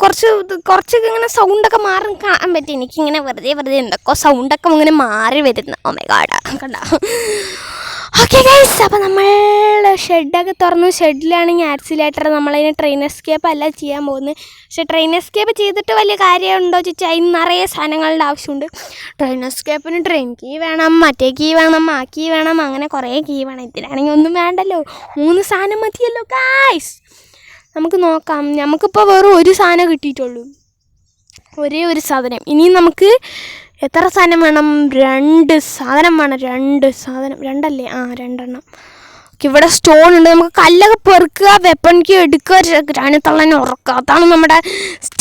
കുറച്ചൊക്കെ ഇങ്ങനെ സൗണ്ടൊക്കെ മാറി കാണാൻ പറ്റി. എനിക്കിങ്ങനെ വെറുതെ എന്തൊക്കെ സൗണ്ടൊക്കെ ഇങ്ങനെ മാറി വരുന്നു. ഓ മൈ ഗോഡ് കണ്ട. ഓക്കെ ഗൈസ്, അപ്പോൾ നമ്മൾ ഷെഡൊക്കെ തുറന്നു. ഷെഡിലാണെങ്കിൽ ആക്സിലേറ്റർ നമ്മളതിന് ട്രെയിൻ എസ്കേപ്പ് അല്ല ചെയ്യാൻ പോകുന്നത്. പക്ഷേ ട്രെയിൻ എസ്കേപ്പ് ചെയ്തിട്ട് വലിയ കാര്യമുണ്ടോ ചോദിച്ചാൽ അതിന് നിറയെ സാധനങ്ങളുടെ ആവശ്യമുണ്ട്. ട്രെയിൻ എസ്കേപ്പിന് ട്രെയിൻ കീ വേണം, മറ്റേ കീ വേണം, ആ കീ വേണം, അങ്ങനെ കുറേ കീ വേണം. ഇതിലാണെങ്കിൽ ഒന്നും വേണ്ടല്ലോ, 3 സാധനം മതിയല്ലോ ഗൈസ്. നമുക്ക് നോക്കാം. നമുക്കിപ്പോൾ വെറും ഒരു സാധനം കിട്ടിയിട്ടുള്ളൂ, ഒരേ ഒരു സാധനം. ഇനിയും നമുക്ക് എത്ര സാധനം വേണം? 2 സാധനം വേണം. 2 സാധനം, 2 അല്ലേ? 2 എണ്ണം. ഇവിടെ സ്റ്റോൺ ഉണ്ട്. നമുക്ക് കല്ലൊക്കെ പെറുക്കുക, വെപ്പൺ കീ എടുക്കുക, ഗ്രാനത്തള്ളനെ ഉറക്കുക. അതാണ് നമ്മുടെ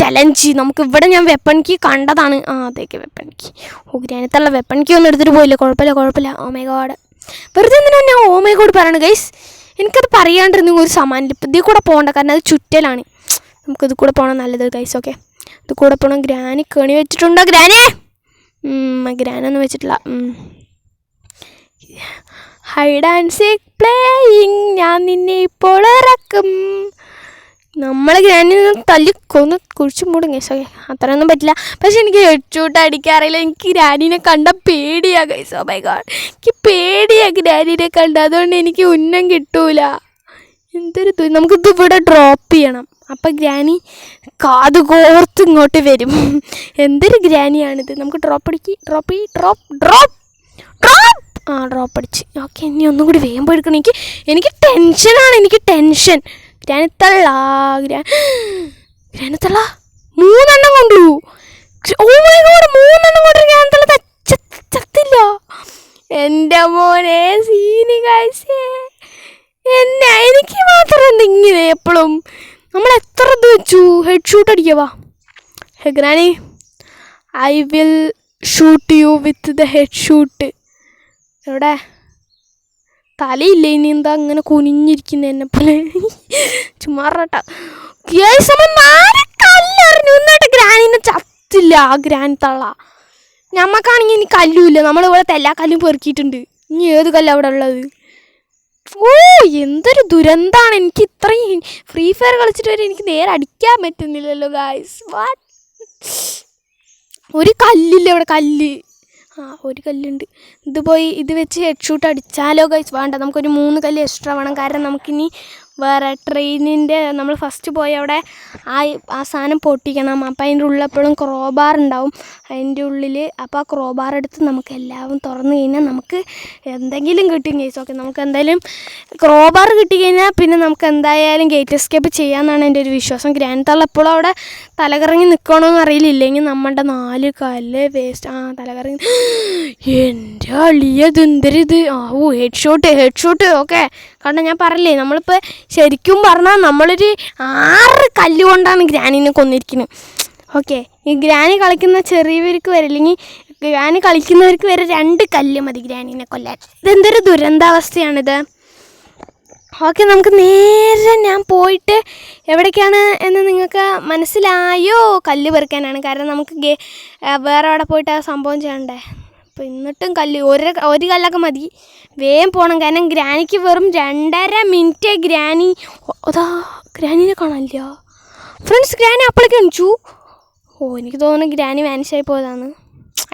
ചലഞ്ച്. നമുക്കിവിടെ ഞാൻ വെപ്പൺ കീ കണ്ടതാണ്. അതേക്ക് വെപ്പൺ കീ. ഗ്രാനത്തള്ള വെപ്പൺ കീ ഒന്നും എടുത്തിട്ട് പോയില്ല. കുഴപ്പമില്ല. ഓ മൈ ഗോഡ്, വെറുതെ എന്തിനാണ് ഞാൻ ഓ മൈ ഗോഡ് പറയണത് ഗൈസ്? എനിക്കത് പറയാണ്ടിരുന്നെങ്കിൽ ഒരു സമാനില്ല. ഇപ്പം ഇതിൽ കൂടെ പോകണ്ട, കാരണം അത് ചുറ്റലാണ്. നമുക്കിത് കൂടെ പോകണം നല്ലത് ഗൈസ്. ഓക്കെ, ഇത് കൂടെ പോകണം. ഗ്രാനി കണി വെച്ചിട്ടുണ്ടോ? ഗ്രാനൊന്നും വെച്ചിട്ടില്ല. ഹൈഡ് ആൻഡ് സീക്ക് പ്ലേയിങ്, ഞാൻ നിന്നെ ഇപ്പോൾ ഇറക്കും. നമ്മൾ ഗ്രാനിനെ തല്ലിക്കൊന്ന് കുഴിച്ചു മൂടും ഗൈസ്. ഓക്കെ, അത്രയൊന്നും പറ്റില്ല. പക്ഷെ എനിക്ക് ഹെഡ്ഷൂട്ട് അടിക്കാറില്ല. എനിക്ക് ഗ്രാനിനെ കണ്ട പേടിയാ ഗൈസ്. ഓ മൈ ഗോഡ്, എനിക്ക് പേടിയാ ഗ്രാനിനെ കണ്ട. അതുകൊണ്ട് എനിക്ക് ഉന്നം കിട്ടൂല. എന്തൊരു നമുക്കിത് ഇവിടെ ഡ്രോപ്പ് ചെയ്യണം. അപ്പം ഗ്രാനി കാത് കോർത്ത് ഇങ്ങോട്ട് വരും. എന്തൊരു ഗ്രാനിയാണിത്. നമുക്ക് ഡ്രോപ്പ് ഡ്രോപ്പ് അടിച്ച്. ഓക്കെ, ഇനി ഒന്നും കൂടി വേഗം എടുക്കണം. എനിക്ക് ടെൻഷനാണ്. ഗ്രാനത്തള്ള 3 എണ്ണം കൊണ്ടു. ഓ മൈ ഗോഡ്, 3 എണ്ണം കൊണ്ട് ഗ്രാനത്തള്ള ചത്തില്ല. എൻ്റെ മോനെ സീനി കാഴ്ചേ. എനിക്ക് മാത്രം എന്തെങ്കിലും എപ്പോഴും നമ്മൾ എത്ര ഇത് വെച്ചു. ഹെഡ്ഷൂട്ട് അടിക്കവാ granny. I will shoot you with the head shoot. എവിടെ തലയില്ല? ഇനി എന്താ അങ്ങനെ കുനിഞ്ഞിരിക്കുന്ന എന്നെ പോലെ? ചുമ്മാറട്ടാ. കല്ലെറിഞ്ഞു എന്നിട്ട് ഗ്രാനിനെ ചത്തില്ല. ആ ഗ്രാനത്തള്ള ഞമ്മക്കാണെങ്കിൽ ഇനി കല്ലുമില്ല. നമ്മളിവിടെ എല്ലാ കല്ലും പെറുക്കിയിട്ടുണ്ട്. ഇനി ഏത് കല്ലാണ് അവിടെ ഉള്ളത്? ഓ എന്തൊരു ദുരന്താണ്. എനിക്ക് ഇത്രയും ഫ്രീ ഫയർ കളിച്ചിട്ട് വരെ എനിക്ക് നേരെ അടിക്കാൻ പറ്റുന്നില്ലല്ലോ ഗായ്സ്. വാട്ട്, ഒരു കല്ലില്ല ഇവിടെ. കല്ല് ഒരു കല്ലുണ്ട്. ഇത് വെച്ച് ഹെഡ്ഷൂട്ട് അടിച്ചാലോ ഗൈസ്? വേണ്ട, നമുക്കൊരു 3 കല്ല് എക്സ്ട്രാ വേണം. കാരണം നമുക്കിനി വേറെ ട്രെയിനിൻ്റെ നമ്മൾ ഫസ്റ്റ് പോയി അവിടെ ആ സാധനം പൊട്ടിക്കണം. അപ്പോൾ അതിൻ്റെ ഉള്ളിൽ എപ്പോഴും ക്രോബാർ ഉണ്ടാവും അതിൻ്റെ ഉള്ളിൽ. അപ്പോൾ ആ ക്രോബാർ എടുത്ത് നമുക്ക് എല്ലാം തുറന്നു കഴിഞ്ഞാൽ നമുക്ക് എന്തെങ്കിലും കിട്ടും ഗൈസ്. ഓക്കെ, നമുക്ക് എന്തായാലും ക്രോബാർ കിട്ടിക്കഴിഞ്ഞാൽ പിന്നെ നമുക്ക് എന്തായാലും ഗേറ്റ് എസ്കേപ്പ് ചെയ്യാമെന്നാണ് എൻ്റെ ഒരു വിശ്വാസം. ഗ്രാനത്തള്ള എപ്പോഴും അവിടെ തലകറങ്ങി നിൽക്കണമെന്ന് അറിയില്ല. ഇല്ലെങ്കിൽ നമ്മളുടെ 4 കല്ല് വേസ്റ്റ്. തലകറങ്ങി. എൻ്റെ അളിയത് എന്തരിത്. ഹെഡ്ഷൂട്ട്. ഓക്കെ, കാരണം ഞാൻ പറഞ്ഞില്ലേ, നമ്മളിപ്പോൾ ശരിക്കും പറഞ്ഞാൽ നമ്മളൊരു 6 കല്ല് കൊണ്ടാണ് ഗ്രാനിനെ കൊന്നിരിക്കുന്നത്. ഓക്കെ, ഈ ഗ്രാനി കളിക്കുന്ന ചെറിയവർക്ക് വരെ, അല്ലെങ്കിൽ ഗ്രാനി കളിക്കുന്നവർക്ക് വരെ 2 കല്ല് മതി ഗ്രാനിനെ കൊല്ലാൻ. ഇതെന്തൊരു ദുരന്താവസ്ഥയാണിത്. ഓക്കെ, നമുക്ക് നേരെ ഞാൻ പോയിട്ട് എവിടേക്കാണ് എന്ന് നിങ്ങൾക്ക് മനസ്സിലായോ? കല്ല് പെറുക്കാനാണ്. കാരണം നമുക്ക് വേറെ അവിടെ പോയിട്ട് ആ സംഭവം ചെയ്യണ്ടേ. അപ്പോൾ എന്നിട്ടും ഒരു കല്ലൊക്കെ മതി. വേഗം പോകണം. കാരണം ഗ്രാനിക്ക് വെറും 2.5 മിനിറ്റ്. ഗ്രാനിനെ കാണാനില്ല ഫ്രണ്ട്സ്. ഗ്രാനി അപ്പോഴേക്ക് എണിച്ചു. എനിക്ക് തോന്നുന്നു ഗ്രാനി വാനിഷായി പോയതാണ്.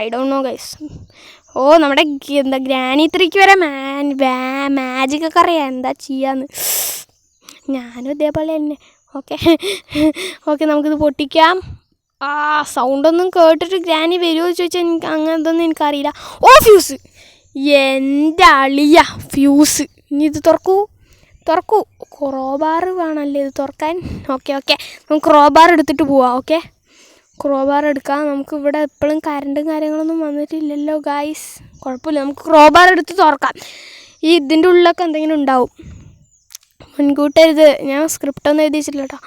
I don't know guys. നമ്മുടെ ഗ്രാനി 3ക്ക് വരെ മാജിക്കൊക്കെ അറിയാം എന്താ ചെയ്യാന്ന്. ഞാനും ഇതേപോലെ തന്നെ. ഓക്കെ, നമുക്കിത് പൊട്ടിക്കാം. സൗണ്ടൊന്നും കേട്ടിട്ട് ഗ്രാനി വരുമോ ചോദിച്ചാൽ എനിക്ക് അങ്ങനത്തൊന്നും എനിക്കറിയില്ല. ഫ്യൂസ്. എൻ്റെ അളിയ ഫ്യൂസ്. ഇനി ഇത് തുറക്കൂ. ക്രോബാർ വേണമല്ലേ ഇത് തുറക്കാൻ. ഓക്കെ, നമുക്ക് ക്രോബാർ എടുത്തിട്ട് പോവാം. ഓക്കെ, ക്രോബാർ എടുക്കാം. നമുക്കിവിടെ എപ്പോഴും കറണ്ടും കാര്യങ്ങളൊന്നും വന്നിട്ടില്ലല്ലോ ഗായ്സ്. കുഴപ്പമില്ല, നമുക്ക് ക്രോബാർ എടുത്ത് തുറക്കാം. ഇതിൻ്റെ ഉള്ളിലൊക്കെ എന്തെങ്കിലും ഉണ്ടാവും. മുൻകൂട്ടരുത്. ഞാൻ സ്ക്രിപ്റ്റൊന്നും എഴുതി വെച്ചിട്ടില്ല കേട്ടോ.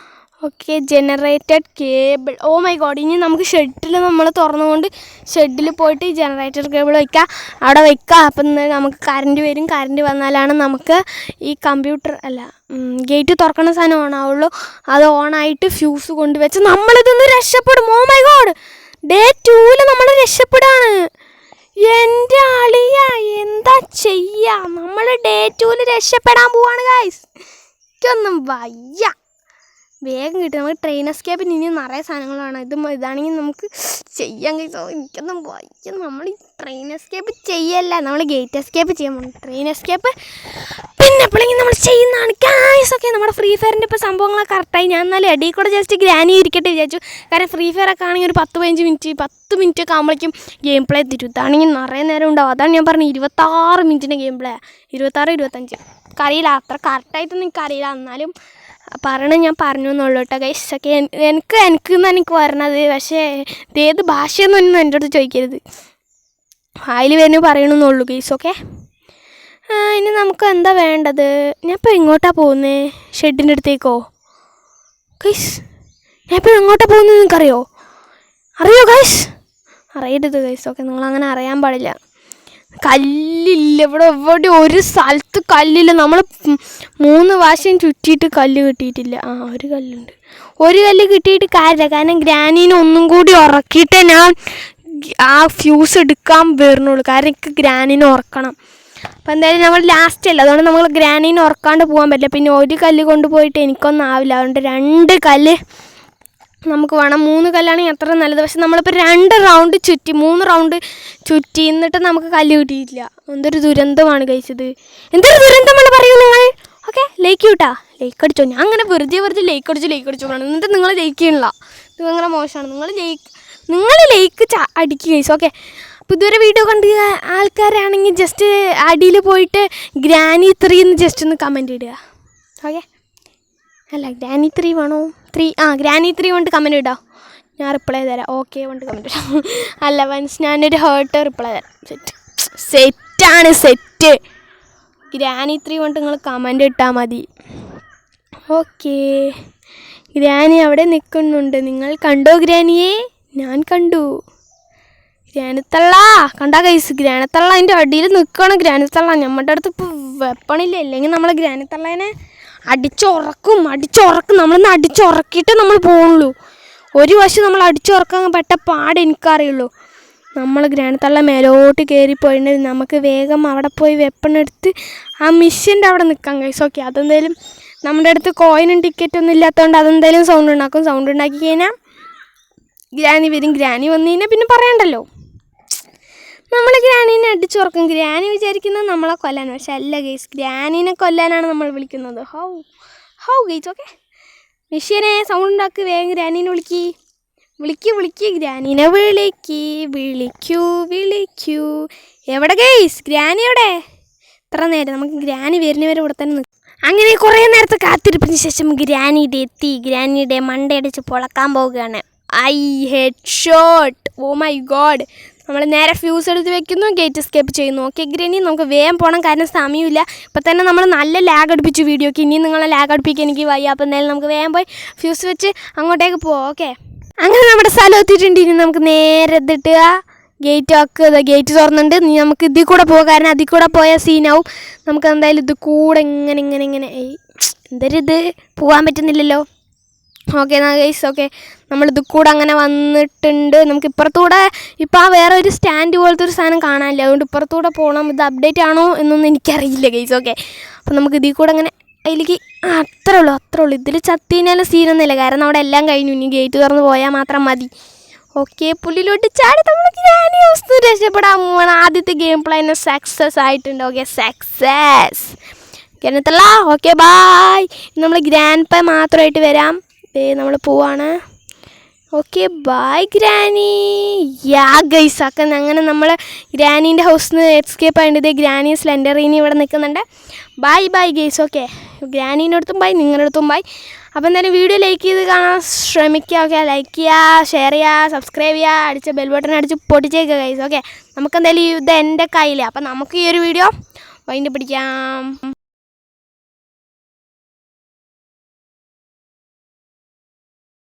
Okay, generated cable. Oh my god, ഇനി നമുക്ക് ഷെഡിൽ നമ്മൾ തുറന്നുകൊണ്ട് ഷെഡിൽ പോയിട്ട് ഈ ജനറേറ്റർ കേബിൾ അവിടെ വയ്ക്കുക. അപ്പം നമുക്ക് കറണ്ട് വരും. കറണ്ട് വന്നാലാണ് നമുക്ക് ഈ ഗേറ്റ് തുറക്കണ സാധനം ഓണാവുള്ളൂ. അത് ഓണായിട്ട് ഫ്യൂസ് കൊണ്ടുവച്ച് നമ്മളിതൊന്ന് രക്ഷപ്പെടും. ഓ മൈ ഗോഡ്, ഡേ 2 നമ്മൾ രക്ഷപ്പെടാണ്. എൻ്റെ അളിയ എന്താ ചെയ്യാ, നമ്മൾ ഡേ 2 രക്ഷപ്പെടാൻ പോവാണ് ഗൈസ്. എനിക്കൊന്നും വയ്യ, വേഗം കിട്ടും. നമുക്ക് ട്രെയിൻ എസ്കേപ്പിന് ഇനി നിറയെ സാധനങ്ങളാണ്. ഇതാണെങ്കിൽ നമുക്ക് ചെയ്യാൻ കഴിച്ചോ. എനിക്കൊന്നും വയ്യ. നമ്മൾ ഈ ട്രെയിൻ എസ്കേപ്പ് ചെയ്യല്ല, നമ്മൾ ഗേറ്റ് എസ്കേപ്പ് ചെയ്യാൻ പോകും. ട്രെയിൻ എസ്കേപ്പ് പിന്നെ എപ്പോഴെങ്കിലും നമ്മൾ ചെയ്യുന്നതാണ് ഗൈസ്. ഓക്കെ, നമ്മുടെ ഫ്രീ ഫയറിൻ്റെ ഇപ്പോൾ സംഭവങ്ങളൊക്കെ കറക്റ്റായി. ഞാൻ എന്നാലും ഇടയിൽ കൂടെ ജസ്റ്റ് ഗ്രാനി ഇരിക്കട്ടെ വിചാരിച്ചു. കാരണം ഫ്രീ ഫയറൊക്കെ ആണെങ്കിൽ ഒരു 10 മിനിറ്റ് ഒക്കെ ആകുമ്പോഴേക്കും ഗെയിം പ്ലേ തരും. ഇതാണെങ്കിൽ നിറയെ നേരം ഉണ്ടാവും. അതാണ് ഞാൻ പറഞ്ഞത് 26 മിനിറ്റിൻ്റെ ഗെയിം പ്ലേ, 26-25 അറിയില്ല, അത്ര കറക്റ്റായിട്ടൊന്നും എനിക്കറിയില്ല. എന്നാലും പറയണം, ഞാൻ പറഞ്ഞു എന്നുള്ളൂ കേട്ടോ ഗൈസ്. ഒക്കെ എനിക്ക് വരണത്. പക്ഷേ ഇതേത് ഭാഷയൊന്നും എൻ്റെ അടുത്ത് ചോദിക്കരുത്, അതിൽ വരുന്നു പറയണമെന്നുള്ളൂ ഗൈസ്. ഓക്കെ, ഇനി നമുക്ക് എന്താ വേണ്ടത്? ഞാൻ ഇപ്പോൾ എങ്ങോട്ടാണ് പോകുന്നത്? ഷെഡിൻ്റെ അടുത്തേക്കോ ഗൈസ്? ഞാൻ ഇപ്പോൾ എങ്ങോട്ടാണ് പോകുന്നത് നിങ്ങൾക്കറിയോ? അറിയോ ഗൈസ്? അറിയരുത് ഗൈസ്. ഓക്കെ, നിങ്ങളങ്ങനെ അറിയാൻ പാടില്ല. കല്ലില്ല ഇവിടെ ഒരു സ്ഥലത്ത് കല്ലില്ല. നമ്മൾ 3 പ്രാവശ്യം ചുറ്റിയിട്ട് കല്ല് കിട്ടിയിട്ടില്ല. ഒരു കല്ലുണ്ട്. ഒരു കല്ല് കിട്ടിയിട്ട് കാര്യമില്ല, കാരണം ഗ്രാനീനെ ഒന്നും കൂടി ഉറക്കിയിട്ടേ ഞാൻ ആ ഫ്യൂസ് എടുക്കാൻ വരുന്നുള്ളൂ. കാരണം എനിക്ക് ഗ്രാനീനെ ഉറക്കണം. അപ്പോൾ എന്തായാലും നമ്മൾ ലാസ്റ്റ് അല്ല, അതുകൊണ്ട് നമ്മൾ ഗ്രാനീനെ ഉറക്കാണ്ട് പോകാൻ പറ്റില്ല. പിന്നെ ഒരു കല്ല് കൊണ്ടുപോയിട്ട് എനിക്കൊന്നും ആവില്ല. അതുകൊണ്ട് 2 കല്ല് നമുക്ക് വേണം. 3 കല്ലാണെങ്കിൽ അത്ര നല്ലത്. പക്ഷെ നമ്മളിപ്പോൾ 2 റൗണ്ട് ചുറ്റി, 3 റൗണ്ട് ചുറ്റി, എന്നിട്ട് നമുക്ക് കല്ല് കിട്ടിയിട്ടില്ല. എന്തൊരു ദുരന്തമാണ് കഴിച്ചത്, എന്തൊരു ദുരന്തമാണ് പറയൂ നിങ്ങൾ. ഓക്കെ, ലൈക്ക് ചെയ്യൂട്ടാ, ലൈക്ക് അടിച്ചോ. ഞാൻ അങ്ങനെ വെറുതെ ലൈക്ക് അടിച്ചു പോകണം. എന്നിട്ട് നിങ്ങൾ ലൈക്ക് ചെയ്യണില്ല, ഇത് ഭയങ്കര മോശമാണ്. നിങ്ങൾ ലൈക്ക് അടിക്കുക ഗൈസ്. ഓക്കെ, അപ്പോൾ ഇതുവരെ വീഡിയോ കണ്ട ആൾക്കാരാണെങ്കിൽ ജസ്റ്റ് അടിയിൽ പോയിട്ട് ഗ്രാനി 3 എന്ന് ജസ്റ്റ് ഒന്ന് കമൻറ്റ് ഇടുക. ഓക്കെ, അല്ല ഗ്രാനി 3 വേണോ? ഗ്രാനി 3 കൊണ്ട് കമൻറ്റ് ഇടാം, ഞാൻ റിപ്ലൈ തരാം. ഓക്കെ കൊണ്ട് കമൻറ്റ് ഇടാം. അല്ല വൻസ് ഞാനൊരു ഹേർട്ട് റിപ്ലൈ തരാം. സെറ്റാണ്, സെറ്റ്. ഗ്രാനി 3 കൊണ്ട് നിങ്ങൾ കമൻറ്റ് ഇട്ടാൽ മതി. ഓക്കെ, ഗ്രാനി അവിടെ നിൽക്കുന്നുണ്ട്. നിങ്ങൾ കണ്ടോ ഗ്രാനിയെ? ഞാൻ കണ്ടു. ഗ്രാനത്തള്ള കണ്ടാ കൈസ്, ഗ്രാനത്തള്ള അതിൻ്റെ അടിയിൽ നിൽക്കുകയാണ്. ഗ്രാനത്തള്ള നമ്മുടെ അടുത്ത് ഇപ്പോൾ വെപ്പണില്ല, ഇല്ലെങ്കിൽ നമ്മൾ ഗ്രാനത്തള്ളേനെ അടിച്ചുറക്കും. നമ്മളൊന്ന് അടിച്ചുറക്കിയിട്ടേ നമ്മൾ പോകുള്ളൂ. ഒരു വശം നമ്മൾ അടിച്ചുറക്കാൻ പെട്ട പാട് എനിക്കറിയുള്ളൂ. നമ്മൾ ഗ്രാനത്തള്ള മേലോട്ട് കയറിപ്പോയിട്ട് നമുക്ക് വേഗം അവിടെ പോയി വെപ്പണെടുത്ത് ആ മിഷ്യൻ്റെ അവിടെ നിൽക്കാം കൈസ്. ഓക്കെ, അതെന്തായാലും നമ്മുടെ അടുത്ത് കോയിനും ടിക്കറ്റൊന്നും ഇല്ലാത്തതുകൊണ്ട് അതെന്തായാലും സൗണ്ട് ഉണ്ടാക്കി കഴിഞ്ഞാൽ ഗ്രാനി വരും. ഗ്രാനി വന്നു കഴിഞ്ഞാൽ പിന്നെ പറയണ്ടല്ലോ, നമ്മൾ ഗ്രാനീനെ അടിച്ചുറക്കും. ഗ്രാനി വിചാരിക്കുന്നത് നമ്മളെ കൊല്ലാൻ, പക്ഷെ അല്ല ഗൈസ്, ഗ്രാനീനെ കൊല്ലാനാണ് നമ്മൾ വിളിക്കുന്നത്. How guys. ഓക്കെ, മിഷ്യനെ സൗണ്ട് ഉണ്ടാക്കി, വേഗം ഗ്രാനീനെ വിളിക്ക് ഗ്രാനീനെ വിളിക്കൂ. എവിടെ ഗൈസ് ഗ്രാനി? എവിടെ? ഇത്ര നേരം നമുക്ക് ഗ്രാനി വരുന്നവരെ ഇവിടെ തന്നെ നിൽക്കും. അങ്ങനെ കുറേ നേരത്തെ കാത്തിരിപ്പിന് ശേഷം ഗ്രാനിയുടെ എത്തി. ഗ്രാനിയുടെ മണ്ടയടിച്ച് പൊളക്കാൻ പോവുകയാണ്. Head shot. Oh my god. നമ്മൾ നേരെ ഫ്യൂസ് എടുത്ത് വെക്കുന്നു, ഗേറ്റ് എസ്കേപ്പ് ചെയ്യുന്നു. ഓക്കെ ഗ്രാനി, നമുക്ക് വേഗം പോകണം, കാരണം സമയമില്ല. ഇപ്പം തന്നെ നമ്മൾ നല്ല ലാഗ് അടുപ്പിച്ചു വീഡിയോക്ക്. ഇനിയും നിങ്ങളെ ലാഗ് അടുപ്പിക്കാൻ എനിക്ക് വയ്യ. അപ്പോൾ എന്തായാലും നമുക്ക് വേഗം പോയി ഫ്യൂസ് വെച്ച് അങ്ങോട്ടേക്ക് പോവാം. ഓക്കെ, അങ്ങനെ നമ്മുടെ സ്ഥലം എത്തിയിട്ടുണ്ട്. ഇനി നമുക്ക് നേരെ എത്തിട്ട് ഗേറ്റ് തുറന്നുണ്ട്. ഇനി നമുക്ക് ഇതിൽ കൂടെ പോകാം, കാരണം അതിൽ കൂടെ പോയാൽ സീനാവും. നമുക്ക് എന്തായാലും ഇത് കൂടെ ഇങ്ങനെ എന്തരിത് പോകാൻ പറ്റുന്നില്ലല്ലോ. ഓക്കെ എന്നാ ഗൈസ്. ഓക്കെ, നമ്മളിത് കൂടെ അങ്ങനെ വന്നിട്ടുണ്ട്. നമുക്ക് ഇപ്പുറത്തൂടെ ഇപ്പോൾ വേറെ ഒരു സ്റ്റാൻഡ് പോലത്തെ ഒരു സാധനം കാണാനില്ല, അതുകൊണ്ട് ഇപ്പുറത്തൂടെ പോകണം. ഇത് അപ്ഡേറ്റ് ആണോ എന്നൊന്നും എനിക്കറിയില്ല ഗൈസ്. ഓക്കെ, അപ്പോൾ നമുക്ക് ഇതിൽ കൂടെ അങ്ങനെ അതിലേക്ക് അത്രേ ഉള്ളൂ. ഇതിൽ ചത്തീനാലും സീനൊന്നുമില്ല, കാരണം അവിടെ എല്ലാം കഴിഞ്ഞു. ഇനി ഗേറ്റ് തുറന്ന് പോയാൽ മാത്രം മതി. ഓക്കെ, പുള്ളിലോട്ട് ചാടി നമ്മൾ ഗ്രാനി ഹൗസ് രക്ഷപ്പെടാൻ പോവാണ്. ആദ്യത്തെ ഗെയിം പ്ലേ തന്നെ സക്സസ് ആയിട്ടുണ്ട്. ഓക്കെ, സക്സസ് ഗ്രാനത്തള്ള. Okay bye. നമ്മൾ ഗ്രാൻഡ് പേ മാത്രമായിട്ട് വരാം. നമ്മൾ പോവാണ്. Okay bye granny. ഗൈസ്. അങ്ങനെ നമ്മൾ ഗ്രാനീൻ്റെ ഹൗസിൽ നിന്ന് എസ്കേപ്പ് ആയിട്ട് ഗ്രാനി സ്ലെൻഡറിനി ഇവിടെ നിൽക്കുന്നുണ്ട്. Bye guys. ഓക്കെ, ഗ്രാനീൻ്റെ അടുത്തും ബൈ, നിങ്ങളുടെ അടുത്തും ബൈ. അപ്പോൾ എന്തായാലും വീഡിയോ ലൈക്ക് ചെയ്ത് കാണാൻ ശ്രമിക്കുക. ഓക്കെ, ലൈക്ക് ചെയ്യുക, ഷെയർ ചെയ്യുക, സബ്സ്ക്രൈബ് ചെയ്യുക, അടിച്ച് ബെൽ ബട്ടൺ അടിച്ച് പൊട്ടിച്ചേക്കുക ഗൈസ്. ഓക്കെ, നമുക്കെന്തായാലും ഇത് എൻ്റെ കയ്യിലാണ്. അപ്പോൾ നമുക്ക് ഈ ഒരു വീഡിയോ വൈൻഡ് പിടിക്കാം.